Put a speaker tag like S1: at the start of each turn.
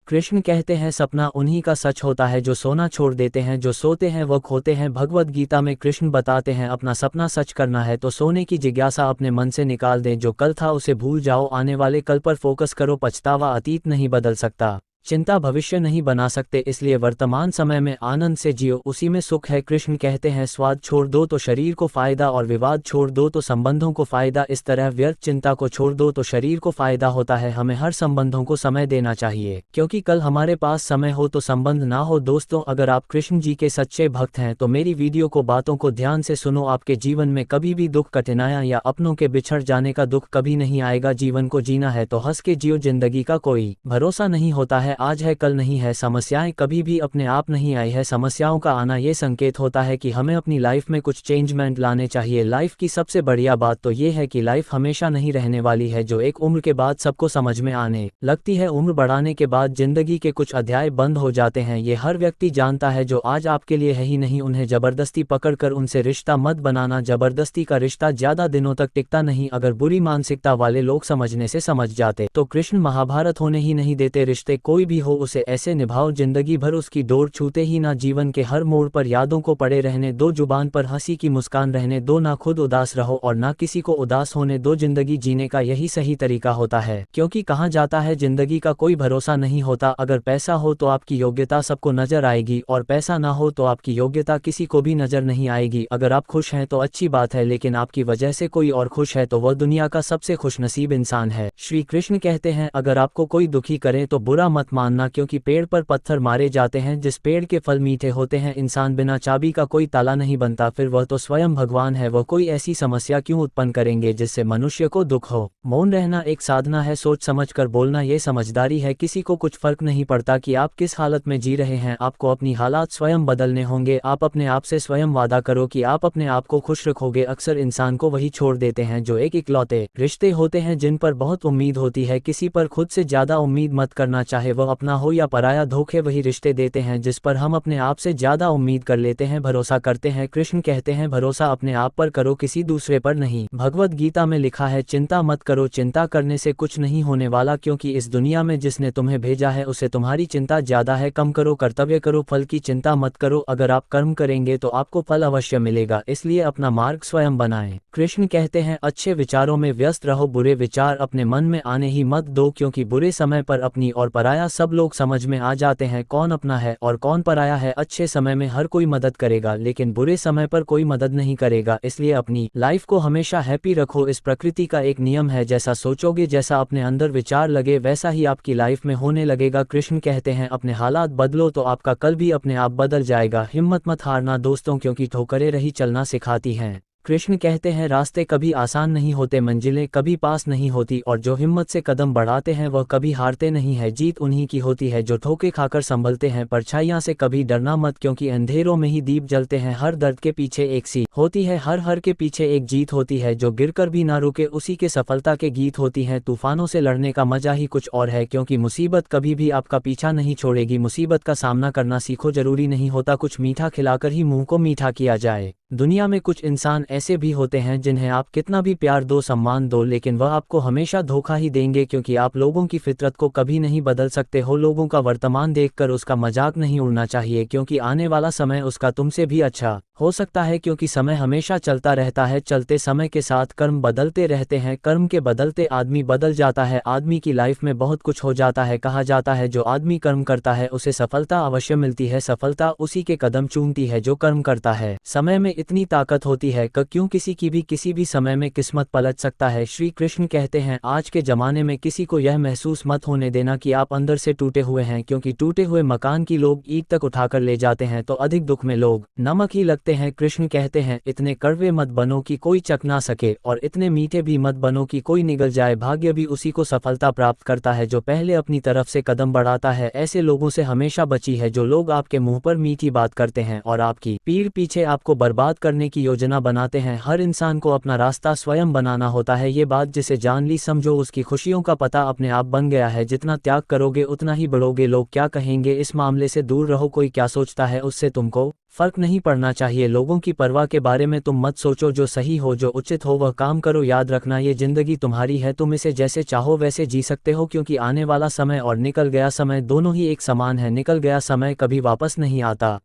S1: कृष्ण कहते हैं सपना उन्हीं का सच होता है जो सोना छोड़ देते हैं, जो सोते हैं वो खोते हैं। भगवद गीता में कृष्ण बताते हैं अपना सपना सच करना है तो सोने की जिज्ञासा अपने मन से निकाल दें। जो कल था उसे भूल जाओ, आने वाले कल पर फोकस करो। पछतावा अतीत नहीं बदल सकता, चिंता भविष्य नहीं बना सकते, इसलिए वर्तमान समय में आनंद से जियो, उसी में सुख है। कृष्ण कहते हैं स्वाद छोड़ दो तो शरीर को फायदा, और विवाद छोड़ दो तो संबंधों को फायदा। इस तरह व्यर्थ चिंता को छोड़ दो तो शरीर को फायदा होता है। हमें हर संबंधों को समय देना चाहिए, क्योंकि कल हमारे पास समय हो तो संबंध ना हो। दोस्तों, अगर आप कृष्ण जी के सच्चे भक्त हैं तो मेरी वीडियो को बातों को ध्यान से सुनो। आपके जीवन में कभी भी दुख, कठिनाइयां या अपनों के बिछड़ जाने का दुख कभी नहीं आएगा। जीवन को जीना है तो हंस के जियो, जिंदगी का कोई भरोसा नहीं होता है, आज है कल नहीं है। समस्याएं कभी भी अपने आप नहीं आई है, समस्याओं का आना ये संकेत होता है कि हमें अपनी लाइफ में कुछ चेंजमेंट लाने चाहिए। लाइफ की सबसे बढ़िया बात तो ये है कि लाइफ हमेशा नहीं रहने वाली है, जो एक उम्र के बाद सबको समझ में आने लगती है। उम्र बढ़ाने के बाद जिंदगी के कुछ अध्याय बंद हो जाते हैं, ये हर व्यक्ति जानता है। जो आज आपके लिए है ही नहीं, उन्हें जबरदस्ती पकड़कर उनसे रिश्ता मत बनाना। जबरदस्ती का रिश्ता ज्यादा दिनों तक टिकता नहीं। अगर बुरी मानसिकता वाले लोग समझने से समझ जाते तो कृष्ण महाभारत होने ही नहीं देते। रिश्ते कोई भी हो उसे ऐसे निभाओ जिंदगी भर उसकी डोर छूते ही ना। जीवन के हर मोड़ पर यादों को पड़े रहने दो, जुबान पर हंसी की मुस्कान रहने दो। ना खुद उदास रहो और ना किसी को उदास होने दो। जिंदगी जीने का यही सही तरीका होता है, क्योंकि कहा जाता है जिंदगी का कोई भरोसा नहीं होता। अगर पैसा हो तो आपकी योग्यता सबको नजर आएगी, और पैसा ना हो तो आपकी योग्यता किसी को भी नजर नहीं आएगी। अगर आप खुश हैं तो अच्छी बात है, लेकिन आपकी वजह से कोई और खुश है तो वह दुनिया का सबसे खुशनसीब इंसान है। श्री कृष्ण कहते हैं अगर आपको कोई दुखी करे तो बुरा मत मानना, क्योंकि पेड़ पर पत्थर मारे जाते हैं, जिस पेड़ के फल मीठे होते हैं। इंसान बिना चाबी का कोई ताला नहीं बनता, फिर वह तो स्वयं भगवान है। वह कोई ऐसी समस्या क्यों उत्पन्न करेंगे जिससे मनुष्य को दुख हो। मौन रहना एक साधना है, सोच समझ कर बोलना ये समझदारी है। किसी को कुछ फर्क नहीं पड़ता कि आप किस हालत में जी रहे हैं, आपको अपनी हालात स्वयं बदलने होंगे। आप अपने आप से स्वयं वादा करो कि आप अपने आप को खुश रखोगे। अक्सर इंसान को वही छोड़ देते हैं जो एक इकलौते रिश्ते होते हैं जिन पर बहुत उम्मीद होती है। किसी पर खुद से ज्यादा उम्मीद मत करना, चाहे वह अपना हो या पराया। धोखे वही रिश्ते देते हैं जिस पर हम अपने आप से ज्यादा उम्मीद कर लेते हैं, भरोसा करते हैं। कृष्ण कहते हैं भरोसा अपने आप पर करो, किसी दूसरे पर नहीं। भगवद गीता में लिखा है चिंता मत करो, चिंता करने से कुछ नहीं होने वाला, क्योंकि इस दुनिया में जिसने तुम्हें भेजा है उसे तुम्हारी चिंता ज्यादा है। कम करो, कर्तव्य करो, फल की चिंता मत करो। अगर आप कर्म करेंगे तो आपको फल अवश्य मिलेगा, इसलिए अपना मार्ग स्वयं बनाएं। कृष्ण कहते हैं अच्छे विचारों में व्यस्त रहो, बुरे विचार अपने मन में आने ही मत दो, क्योंकि बुरे समय पर अपनी और पराया सब लोग समझ में आ जाते हैं कौन अपना है और कौन पराया है। अच्छे समय में हर कोई मदद करेगा, लेकिन बुरे समय पर कोई मदद नहीं करेगा, इसलिए अपनी लाइफ को हमेशा हैप्पी रखो। इस प्रकृति का एक नियम है, जैसा सोचोगे, जैसा अपने अंदर विचार लगे, वैसा ही आपकी लाइफ में होने लगेगा। कृष्ण कहते हैं अपने हालात बदलो तो आपका कल भी अपने आप बदल जाएगा। हिम्मत मत हारना दोस्तों, क्योंकि ठोकरें रही चलना सिखाती हैं। कृष्ण कहते हैं रास्ते कभी आसान नहीं होते, मंजिलें कभी पास नहीं होती, और जो हिम्मत से कदम बढ़ाते हैं वह कभी हारते नहीं है। जीत उन्हीं की होती है जो ठोके खाकर संभलते हैं। परछाइयां से कभी डरना मत, क्योंकि अंधेरों में ही दीप जलते हैं। हर दर्द के पीछे एक सी होती है, हर के पीछे एक जीत होती है। जो गिरकर भी ना रुके उसी के सफलता के गीत होती हैं। तूफानों से लड़ने का मजा ही कुछ और है, क्योंकि मुसीबत कभी भी आपका पीछा नहीं छोड़ेगी। मुसीबत का सामना करना सीखो, जरूरी नहीं होता कुछ मीठा खिलाकर ही मुंह को मीठा किया जाए। दुनिया में कुछ इंसान ऐसे भी होते हैं जिन्हें आप कितना भी प्यार दो, सम्मान दो, लेकिन वह आपको हमेशा धोखा ही देंगे, क्योंकि आप लोगों की फितरत को कभी नहीं बदल सकते हो। लोगों का वर्तमान देखकर उसका मजाक नहीं उड़ना चाहिए, क्योंकि आने वाला समय उसका तुमसे भी अच्छा हो सकता है, क्योंकि समय हमेशा चलता रहता है। चलते समय के साथ कर्म बदलते रहते हैं, कर्म के बदलते आदमी बदल जाता है। आदमी की लाइफ में बहुत कुछ हो जाता है। कहा जाता है जो आदमी कर्म करता है उसे सफलता अवश्य मिलती है, सफलता उसी के कदम चूमती है जो कर्म करता है। समय में इतनी ताकत होती है कि क्यों किसी की भी किसी भी समय में किस्मत पलट सकता है। श्री कृष्ण कहते हैं आज के जमाने में किसी को यह महसूस मत होने देना कि आप अंदर से टूटे हुए हैं, क्योंकि टूटे हुए मकान की लोग ईंट तक उठाकर ले जाते हैं तो अधिक दुख में लोग नमक ही लगते हैं। कृष्ण कहते हैं इतने कड़वे मत बनो कि कोई चख ना सके, और इतने मीठे भी मत बनो कि कोई निगल जाए। भाग्य भी उसी को सफलता प्राप्त करता है जो पहले अपनी तरफ से कदम बढ़ाता है। ऐसे लोगों से हमेशा बची है जो लोग आपके मुंह पर मीठी बात करते हैं और आपकी पीठ पीछे आपको बर्बाद करने की योजना बनाते जाते हैं। हर इंसान को अपना रास्ता स्वयं बनाना होता है। ये बात जिसे जान ली समझो उसकी खुशियों का पता अपने आप बन गया है। जितना त्याग करोगे उतना ही बढ़ोगे। लोग क्या कहेंगे इस मामले से दूर रहो। कोई क्या सोचता है उससे तुमको फर्क नहीं पड़ना चाहिए। लोगों की परवाह के बारे में तुम मत सोचो। जो सही हो जो उचित हो वह काम करो। याद रखना ये जिंदगी तुम्हारी है, तुम इसे जैसे चाहो वैसे जी सकते हो, क्योंकि आने वाला समय और निकल गया समय दोनों ही एक समान है। निकल गया समय कभी वापस नहीं आता।